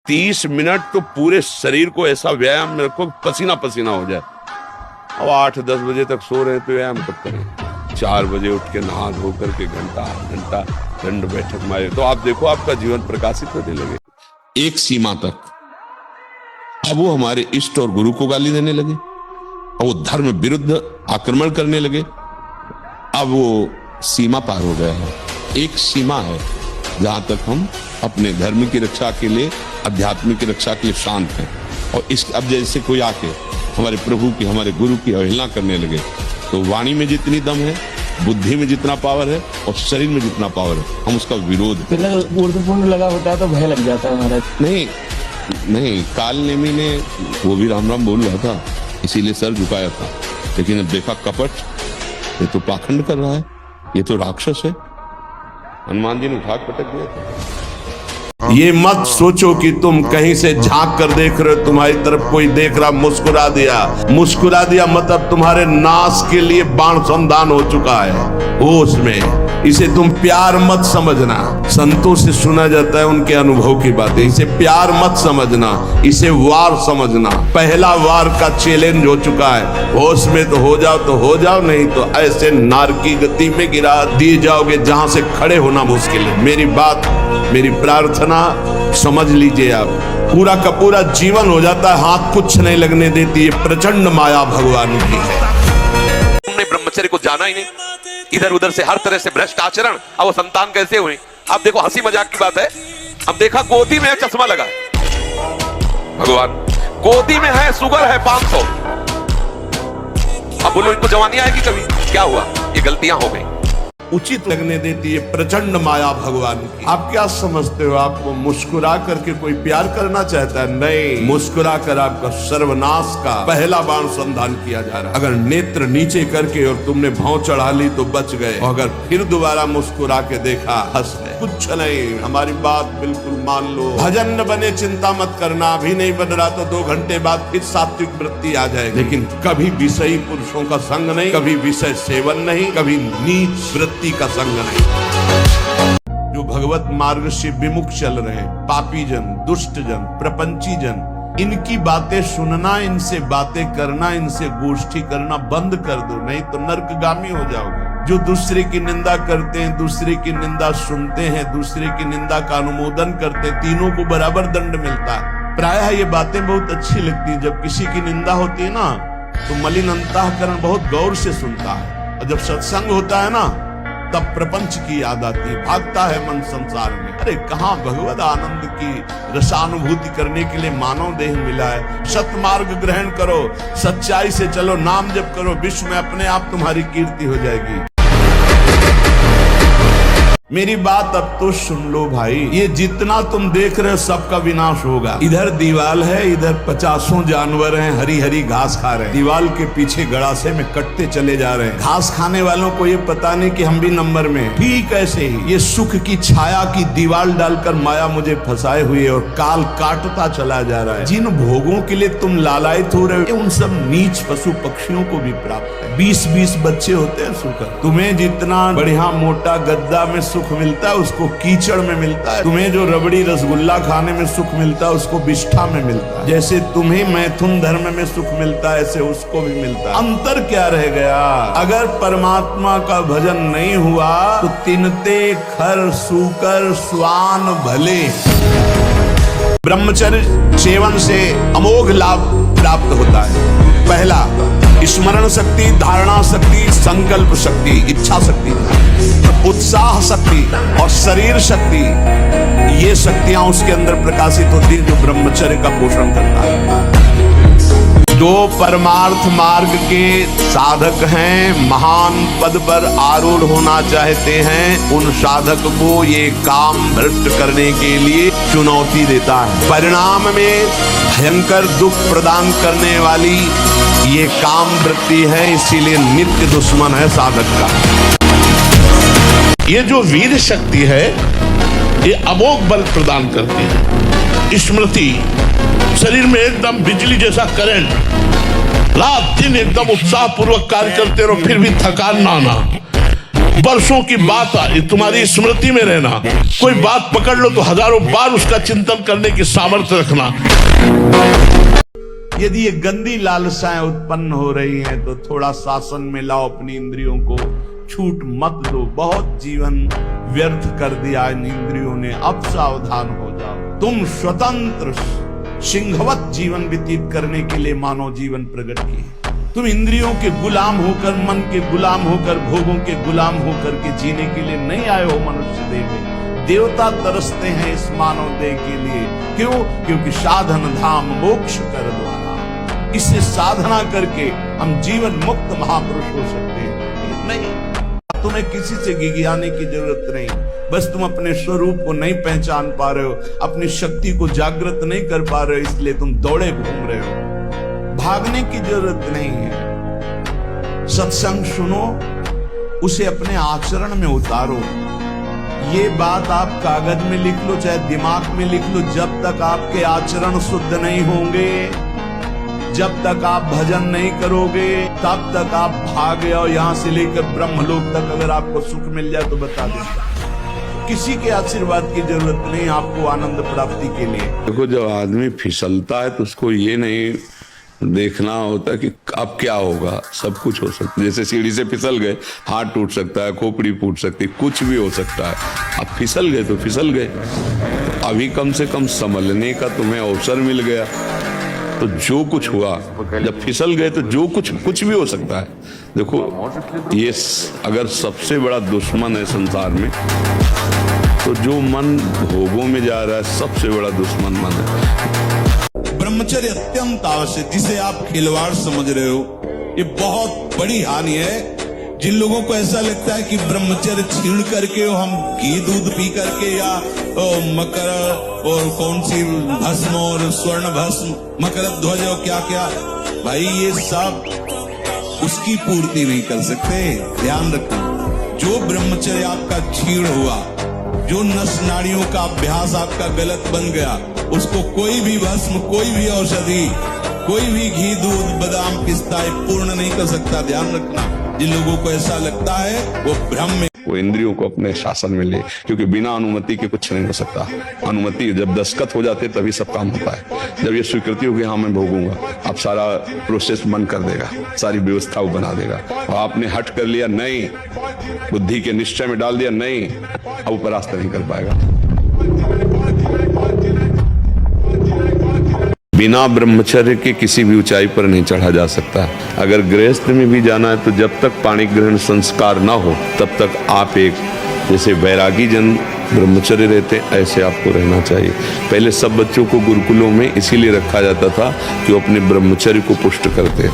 30 minute तो पूरे शरीर को ऐसा व्यायाम में रखो पसीना पसीना हो जाए। अब 8-10 बजे तक सो रहे हैं तो व्यायाम कब करें? 4 बजे उठ के नहा धो करके घंटा दंड बैठक मारे तो आप देखो आपका जीवन प्रकाशित होने लगे। एक सीमा तक अब वो हमारे इष्ट और गुरु को गाली देने लगे, अब वो धर्म विरुद्ध आक्रमण करने लगे। अब वो सीमा पार हो गया है। एक सीमा है जहां तक हम अपने धर्म की रक्षा के लिए, अध्यात्म की रक्षा के लिए शांत हैं। और इस अब जैसे कोई आके हमारे प्रभु की, हमारे गुरु की अवहेलना करने लगे तो वाणी में जितनी दम है, बुद्धि में जितना पावर है और शरीर में जितना पावर है, हम उसका विरोध ऊर्ध्वपुंड लगा होता है तो भय लग जाता है महाराज। नहीं, काल नेमी ने वो भी राम राम बोल रहा था, इसीलिए सर झुकाया था, लेकिन अब देखा कपट, ये तो पाखंड कर रहा है, ये तो राक्षस है। हनुमान जी ने उठा पटक दिया था। ये मत सोचो कि तुम कहीं से झांक कर देख रहे हो, तुम्हारी तरफ कोई देख रहा, मुस्कुरा दिया मतलब तुम्हारे नाश के लिए बाण संधान हो चुका है होश में। इसे तुम प्यार मत समझना। संतों से सुना जाता है उनके अनुभव की बातें, इसे प्यार मत समझना, इसे वार समझना। पहला वार का चैलेंज हो चुका है। होश में तो हो जाओ, नहीं तो ऐसे नार की गति में गिरा दिए जाओगे जहां से खड़े होना मुश्किल है। मेरी बात, मेरी प्रार्थना समझ लीजिए आप। पूरा का पूरा जीवन हो जाता है, हाथ कुछ नहीं लगने देती। ये प्रचंड माया भगवान की है। तुमने ब्रह्मचर्य को जाना ही नहीं, इधर उधर से हर तरह से भ्रष्ट आचरण। अब वो संतान कैसे हुए? अब देखो, हंसी मजाक की बात है, अब देखा गोदी में चश्मा लगा है, भगवान गोदी में है, शुगर है 500। अब बोलो इनको जवानी आएगी कभी? क्या हुआ? ये गलतियां हो गई। उचित लगने देती है प्रचंड माया भगवान की। आप क्या समझते हो? आपको मुस्कुरा करके कोई प्यार करना चाहता है? नहीं, मुस्कुरा कर आपका सर्वनाश का पहला बाण संधान किया जा रहा है। अगर नेत्र नीचे करके और तुमने भाव चढ़ा ली तो बच गए, और अगर फिर दोबारा मुस्कुरा के देखा, हंस गए। कुछ नहीं, हमारी बात बिल्कुल मान लो। भजन न बने चिंता मत करना, अभी नहीं बन रहा तो 2 घंटे बाद फिर सात्विक वृत्ति आ जाएगी। लेकिन कभी विषयी पुरुषों का संग नहीं, कभी विषय सेवन नहीं, कभी नीच वृत्ति का संग नहीं। जो भगवत मार्ग से विमुख चल रहे, पापी जन, दुष्ट जन, प्रपंची जन, इनकी बातें सुनना, इनसे बातें करना, इनसे गोष्ठी करना बंद कर दो, नहीं तो नरकगामी हो जाओगे। जो दूसरे की निंदा करते हैं, दूसरे की निंदा सुनते हैं, दूसरे की निंदा का अनुमोदन करते हैं, तीनों को बराबर दंड मिलता है। प्रायः ये बातें बहुत अच्छी लगती है। जब किसी की निंदा होती है ना, तो मलिन अंतःकरण बहुत गौर से सुनता है, और जब सत्संग होता है ना, तब प्रपंच की याद आती, भागता है मन संसार में। अरे कहाँ भगवत आनंद की रसानुभूति करने के लिए मानव देह मिला है। सतमार्ग ग्रहण करो, सच्चाई से चलो, नाम जप करो, विश्व में अपने आप तुम्हारी कीर्ति हो जाएगी। मेरी बात अब तो सुन लो भाई, ये जितना तुम देख रहे हो सबका विनाश होगा। इधर दीवाल है, इधर 50 जानवर हैं, हरी हरी घास खा रहे हैं। दीवाल के पीछे गड़ासे में कटते चले जा रहे हैं। घास खाने वालों को ये पता नहीं कि हम भी नंबर में हैं। ठीक ऐसे ही ये सुख की छाया की दीवाल डालकर माया मुझे फंसाए हुए और काल काटता चला जा रहा है। जिन भोगों के लिए तुम लालायित हो रहे हो, उन सब नीच पशु पक्षियों को भी प्राप्त है। 20-20 बच्चे होते हैं सुख। तुम्हें जितना बढ़िया मोटा गद्दा में सुख मिलता है, उसको कीचड़ में मिलता है। तुम्हें जो रबड़ी रसगुल्ला खाने में सुख मिलता है, उसको बिष्ठा में मिलता है। जैसे तुम्हें मैथुन धर्म में सुख मिलता है, ऐसे उसको भी मिलता है। अंतर क्या रह गया? अगर परमात्मा का भजन नहीं हुआ तो तिनते खर सूकर स्वान भले। ब्रह्मचर्य सेवन से अमोघ लाभ प्राप्त होता है। पहला, स्मरण शक्ति, धारणा शक्ति, संकल्प शक्ति, इच्छा शक्ति, उत्साह शक्ति और शरीर शक्ति, ये शक्तियां उसके अंदर प्रकाशित होती है जो ब्रह्मचर्य का पोषण करता है। जो परमार्थ मार्ग के साधक हैं, महान पद पर आरूढ़ होना चाहते हैं, उन साधक को ये काम भ्रष्ट करने के लिए चुनौती देता है। परिणाम में भयंकर दुख प्रदान करने वाली ये काम वृत्ति है, इसीलिए नित्य दुश्मन है साधक का। ये जो वीर शक्ति है, ये अमोघ बल प्रदान करती है। स्मृति, शरीर में एकदम बिजली जैसा करंट, रात दिन एकदम उत्साह पूर्वक कार्य करते रहो, फिर भी थकान ना आना। वर्षों की बात तुम्हारी स्मृति में रहना। कोई बात पकड़ लो तो हजारों बार उसका चिंतन करने की सामर्थ्य रखना। यदि ये गंदी लालसाएं उत्पन्न हो रही हैं तो थोड़ा शासन में लाओ अपनी इंद्रियों को, छूट मत दो। बहुत जीवन व्यर्थ कर दिया इन इंद्रियों ने, अब सावधान हो जाओ। तुम स्वतंत्र सिंहवत जीवन व्यतीत करने के लिए मानव जीवन प्रकट किए। तुम इंद्रियों के गुलाम होकर, मन के गुलाम होकर, भोगों के गुलाम होकर के जीने के लिए नहीं आए हो मनुष्य देह में। देवता तरसते हैं इस मानव देह के लिए। क्यों? क्योंकि साधन धाम मोक्ष कर द्वारा, इससे साधना करके हम जीवन मुक्त महापुरुष हो सकते हैं। नहीं, तुम्हें किसी से गिगियाने की जरूरत नहीं। बस तुम अपने स्वरूप को नहीं पहचान पा रहे हो, अपनी शक्ति को जागृत नहीं कर पा रहे हो, इसलिए तुम दौड़े घूम रहे हो। भागने की जरूरत नहीं है। सत्संग सुनो, उसे अपने आचरण में उतारो। ये बात आप कागज में लिख लो, चाहे दिमाग में लिख लो। जब तक आपके आचरण शुद्ध नहीं होंगे, जब तक आप भजन नहीं करोगे, तब तक आप भागे। और यहां से लेकर ब्रह्मलोक तक अगर आपको सुख मिल जाए तो बता देता, किसी के आशीर्वाद की जरूरत नहीं आपको आनंद प्राप्ति के लिए। देखो, जब आदमी फिसलता है तो उसको ये नहीं देखना होता कि अब क्या होगा। सब कुछ हो सकता है। जैसे सीढ़ी से फिसल गए, हाथ टूट सकता है, खोपड़ी फूट सकती है, कुछ भी हो सकता है। अब फिसल गए तो फिसल गए। अभी कम से कम संभलने का तुम्हें अवसर मिल गया। तो जो कुछ हुआ, जब फिसल गए तो जो कुछ भी हो सकता है। देखो, ये अगर सबसे बड़ा दुश्मन है संसार में, तो जो मन भोगों में जा रहा है, सबसे बड़ा दुश्मन मन है। ब्रह्मचर्य अत्यंत आवश्यक, जिसे आप खिलवाड़ समझ रहे हो, ये बहुत बड़ी हानि है। जिन लोगों को ऐसा लगता है कि ब्रह्मचर्य छीन करके हम घी दूध पी करके या मकर और कौन सी भस्म और स्वर्ण भस्म, मकर ध्वज और क्या क्या, भाई ये सब उसकी पूर्ति नहीं कर सकते। ध्यान रखना, जो ब्रह्मचर्य आपका छीण हुआ, जो नस नाड़ियों का अभ्यास आपका गलत बन गया, उसको कोई भी भस्म, कोई भी औषधि, कोई भी घी दूध बादाम पिस्ता पूर्ण नहीं कर सकता। ध्यान रखना, जिन लोगों को ऐसा लगता है वो भ्रम में, वो इंद्रियों को अपने शासन में ले, क्योंकि बिना अनुमति के कुछ नहीं हो सकता। अनुमति जब दस्तखत हो जाते तभी सब काम होता है। जब ये स्वीकृति होगी, हाँ मैं भोगूंगा, अब सारा प्रोसेस बंद कर देगा, सारी व्यवस्था वो बना देगा। और आपने हट कर लिया, नहीं, बुद्धि के निश्चय में डाल दिया, नहीं, अब वो परास्त नहीं कर पाएगा। बिना ब्रह्मचर्य के किसी भी ऊंचाई पर नहीं चढ़ा जा सकता। अगर गृहस्थ में भी जाना है तो जब तक पाणी ग्रहण संस्कार ना हो, तब तक आप एक जैसे वैरागी जन ब्रह्मचर्य रहते, ऐसे आपको रहना चाहिए। पहले सब बच्चों को गुरुकुलों में इसीलिए रखा जाता था कि वो अपने ब्रह्मचर्य को पुष्ट करते।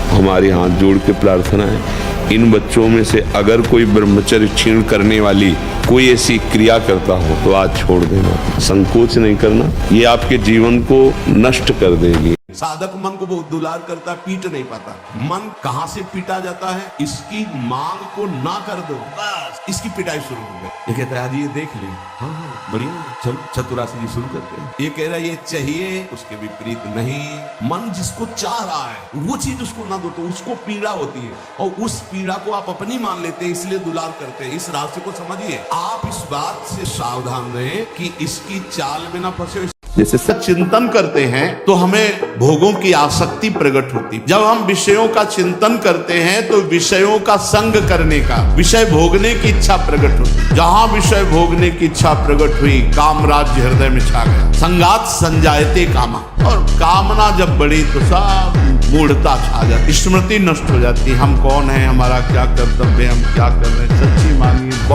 हमारी हाथ जोड़ के प्रार्थना है, इन बच्चों में से अगर कोई ब्रह्मचर्य क्षीण करने वाली कोई ऐसी क्रिया करता हो तो आज छोड़ देना, संकोच नहीं करना। ये आपके जीवन को नष्ट कर देगी। साधक मन को बहुत दुलार करता, पीट नहीं पाता। मन कहां से पीटा जाता है? इसकी मांग को ना कर दो, बस इसकी पिटाई शुरू हो गई। ये कहता है, आज ये देख ले, हाँ बढ़िया, चल चतुरासी जी शुरू करते हैं। ये कह रहा है ये चाहिए, उसके विपरीत नहीं। मन जिसको चाह रहा है वो चीज उसको ना दो तो उसको पीड़ा होती है, और उस पीड़ा को आप अपनी मान लेते हैं, इसलिए दुलार करते हैं। इस रास्ते को समझिए। आप इस बात से सावधान रहें कि इसकी चाल में ना फंसे। जैसे चिंतन करते हैं तो हमें भोगों की आसक्ति प्रकट होती। जब हम विषयों का चिंतन करते हैं तो विषयों का संग करने का, विषय भोगने की इच्छा प्रकट होती। जहां विषय भोगने की इच्छा प्रकट हुई, काम राज्य हृदय में छा गया। संगात संजायते कामा, और कामना जब बढ़ी तो सब मूढ़ता छा जाती, स्मृति नष्ट हो जाती। हम कौन है, हमारा क्या कर्तव्य, हम क्या कर रहे हैं। सच्ची मानिए,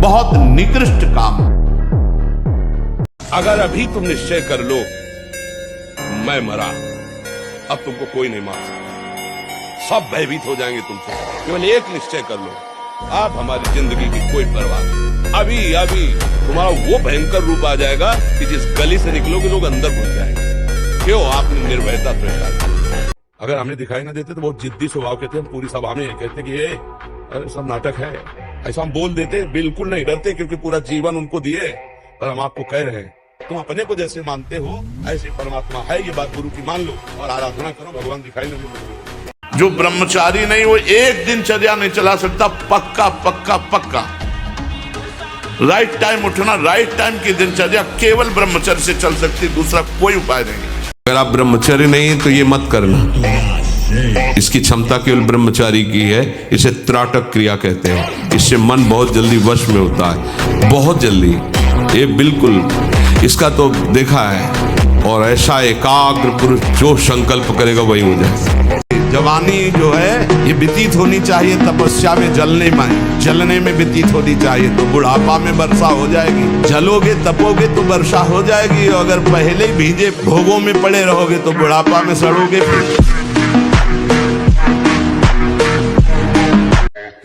बहुत निकृष्ट काम। अगर अभी तुम निश्चय कर लो मैं मरा, अब तुमको कोई नहीं मार सकता, सब भयभीत हो जाएंगे तुमसे। केवल एक निश्चय कर लो, आप हमारी जिंदगी की कोई परवाह नहीं। अभी तुम्हारा वो भयंकर रूप आ जाएगा कि जिस गली से निकलोगे लोग अंदर घुस जाएंगे। क्यों? आपने निर्भयता स्वीकार की। अगर हमें दिखाई ना देते तो बहुत जिद्दी स्वभाव कहते, हम पूरी सभा में कहते कि ये अरे सब नाटक है, ऐसा हम बोल देते। बिल्कुल नहीं डरते, क्योंकि पूरा जीवन उनको दिए। पर हम आपको कह रहे हैं, तुम अपने को जैसे मानते हो ऐसे परमात्मा है, ये बात गुरु की मान लो और आराधना करो, भगवान दिखाई नहीं देते। जो ब्रह्मचारी नहीं वो एक दिनचर्या नहीं चला सकता। पक्का पक्का पक्का राइट टाइम उठना, राइट टाइम की दिनचर्या केवल ब्रह्मचर्य से चल सकती, दूसरा कोई उपाय नहीं। अगर आप ब्रह्मचर्य नहीं तो ये मत करना। इसकी क्षमता केवल ब्रह्मचारी की है। इसे त्राटक क्रिया कहते हैं। इससे मन बहुत जल्दी वश में होता है, बहुत जल्दी। ये बिल्कुल इसका तो देखा है। और ऐसा एकाग्र पुरुष जो संकल्प करेगा वही हो जाए। जवानी जो है ये व्यतीत होनी चाहिए तपस्या में, जलने में, जलने में व्यतीत होनी चाहिए। तो बुढ़ापा में वर्षा हो जाएगी। जलोगे तपोगे तो वर्षा हो जाएगी। और अगर पहले ही भीजे भोगों में पड़े रहोगे तो बुढ़ापा में सड़ोगे।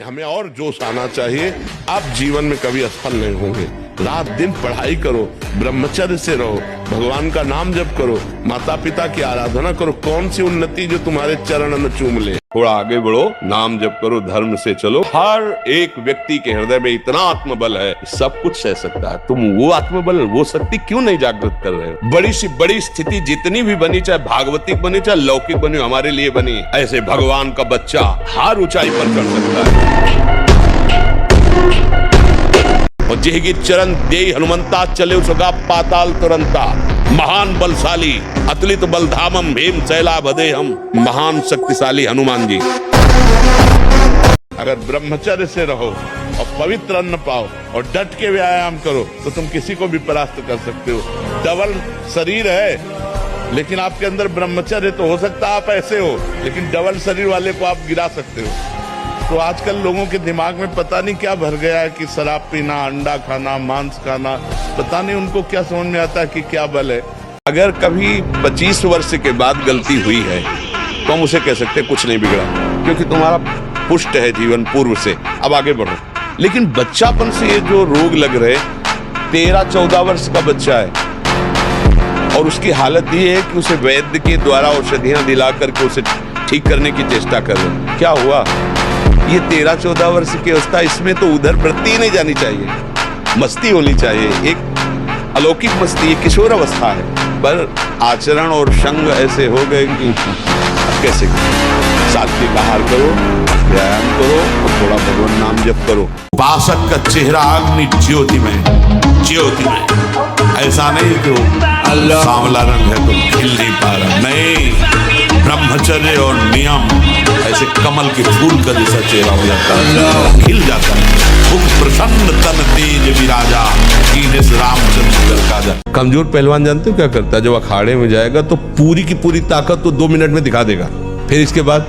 हमें और जोश आना चाहिए। आप जीवन में कभी असफल नहीं होंगे। रात दिन पढ़ाई करो, ब्रह्मचर्य से रहो, भगवान का नाम जप करो, माता पिता की आराधना करो। कौन सी उन्नति जो तुम्हारे चरण न चूम ले। थोड़ा आगे बढ़ो, नाम जप करो, धर्म से चलो। हर एक व्यक्ति के हृदय में इतना आत्मबल है, सब कुछ सह सकता है। तुम वो आत्मबल, वो शक्ति क्यों नहीं जागृत कर रहे हो? बड़ी सी बड़ी स्थिति जितनी भी बनी, चाहे भागवतिक बनी चाहे लौकिक बनी, हमारे लिए बनी, ऐसे भगवान का बच्चा हर ऊंचाई पर चढ़ सकता है। और जेहि चरण दे हनुमंता, चले उसका पाताल तुरंता। महान बलशाली अतुलित बलधामम, हेम शैला भदे हम। महान शक्तिशाली हनुमान जी। अगर ब्रह्मचर्य से रहो और पवित्र अन्न पाओ और डट के व्यायाम करो तो तुम किसी को भी परास्त कर सकते हो। डबल शरीर है लेकिन आपके अंदर ब्रह्मचर्य तो हो सकता है आप ऐसे हो, लेकिन डबल शरीर वाले को आप गिरा सकते हो। तो आजकल लोगों के दिमाग में पता नहीं क्या भर गया है कि शराब पीना, अंडा खाना, मांस खाना, पता नहीं उनको क्या समझ में आता है कि क्या बल है। अगर कभी 25 वर्ष के बाद गलती हुई है तो हम उसे कह सकते हैं कुछ नहीं बिगड़ा, क्योंकि तुम्हारा पुष्ट है जीवन पूर्व से, अब आगे बढ़ो। लेकिन बच्चापन से ये जो रोग लग रहे, 13-14 वर्ष का बच्चा है और उसकी हालत ये है कि उसे वैद्य के द्वारा औषधियां दिला करके उसे ठीक करने की चेष्टा कर रहे। क्या हुआ? ये 13-14 वर्ष की अवस्था, इसमें तो उधर वृत्ति ही नहीं जानी चाहिए, मस्ती होनी चाहिए, एक अलौकिक मस्ती, एक किशोर अवस्था है। पर आचरण और संग ऐसे हो गए कि अब कैसे? सात्विक आहार करो, व्यायाम करो और थोड़ा भगवान नाम जप करो। उपासक का चेहरा अग्नि ज्योति में, ज्योति में। ऐसा नहीं तो सांवला रंग है तो खिल नहीं पा रहा, नहीं। ब्रह्मचर्य और नियम ऐसे कमल के फूल का जैसा चेहरा हो जाता है, खिल जाता है। मुख प्रसन्न तन तेज विराजा, कीनेस रामचंद्र काजा। कमजोर पहलवान जानते हो क्या करता है? जब अखाड़े में जाएगा तो पूरी की पूरी ताकत तो 2 मिनट में दिखा देगा, फिर इसके बाद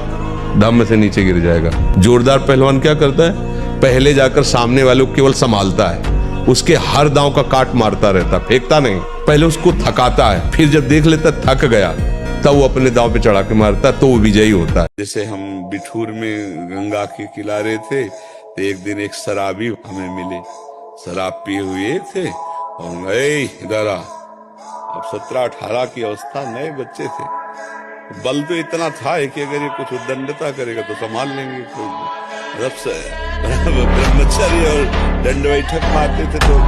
दम से नीचे गिर जाएगा। जोरदार पहलवान क्या करता है? पहले जाकर सामने वाले को केवल संभालता है, उसके हर दांव का काट मारता रहता, फेंकता नहीं। पहले उसको थकाता है, फिर जब देख लेता थक गया तब वो अपने दांव पे चढ़ा के मारता है, तो वो विजयी होता है। जैसे हम बिठूर में गंगा के किनारे थे तो एक दिन एक शराबी हमें मिले, शराब पिए हुए थे और गए इधर आ। अब 17-18 की अवस्था, नए बच्चे थे। बल तो इतना था कि अगर ये कुछ उद्दंडता करेगा तो संभाल लेंगे। रब से ब्रह्मचर्य और दंड बैठक मारते थे तो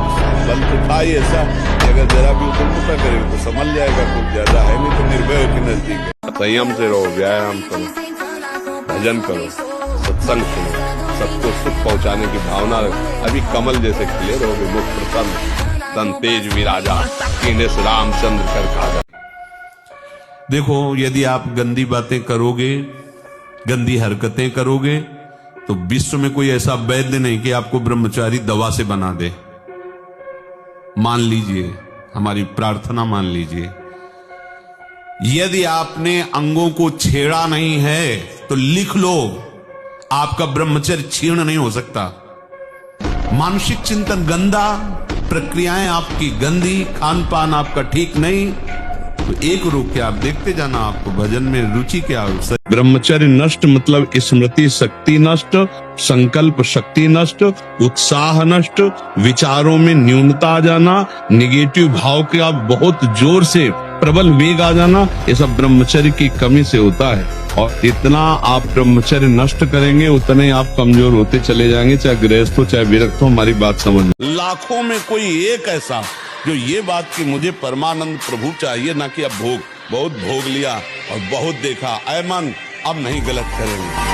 बल तो था ही ऐसा कि अगर जरा भी उद्दंडता करेगा तो संभल जाएगा, कुछ ज्यादा है नहीं तो निर्भय के नजदीक है। संयम से रहो, व्यायाम करो, भजन करो, सत्संग सुनो, सबको सुख पहुंचाने की भावना रखो। अभी कमल जैसे खिले रहोगे, मुख प्रसन्न तन तेज विराजा, कीनेस रामचंद्र कर काजा। देखो, यदि आप गंदी बातें करोगे, गंदी हरकतें करोगे तो विश्व में कोई ऐसा वैद्य नहीं कि आपको ब्रह्मचारी दवा से बना दे। मान लीजिए, हमारी प्रार्थना मान लीजिए, यदि आपने अंगों को छेड़ा नहीं है तो लिख लो, आपका ब्रह्मचर्य क्षीण नहीं हो सकता। मानसिक चिंतन गंदा, प्रक्रियाएं आपकी गंदी, खान पान आपका ठीक नहीं, तो एक रोक के आप देखते जाना, आपको भजन में रुचि क्या। ब्रह्मचर्य नष्ट मतलब स्मृति शक्ति नष्ट, संकल्प शक्ति नष्ट, उत्साह नष्ट, विचारों में न्यूनता आ जाना, निगेटिव भाव का बहुत जोर से प्रबल वेग आ जाना, ये सब ब्रह्मचर्य की कमी से होता है। और जितना आप ब्रह्मचर्य नष्ट करेंगे उतने आप कमजोर होते चले जाएंगे, चाहे गृहस्थ हो चाहे विरक्त हो। हमारी बात समझ। लाखों में कोई एक ऐसा जो ये बात कि मुझे परमानंद प्रभु चाहिए, ना कि अब भोग। बहुत भोग लिया और बहुत देखा। ऐ मन, अब नहीं गलत करेंगे।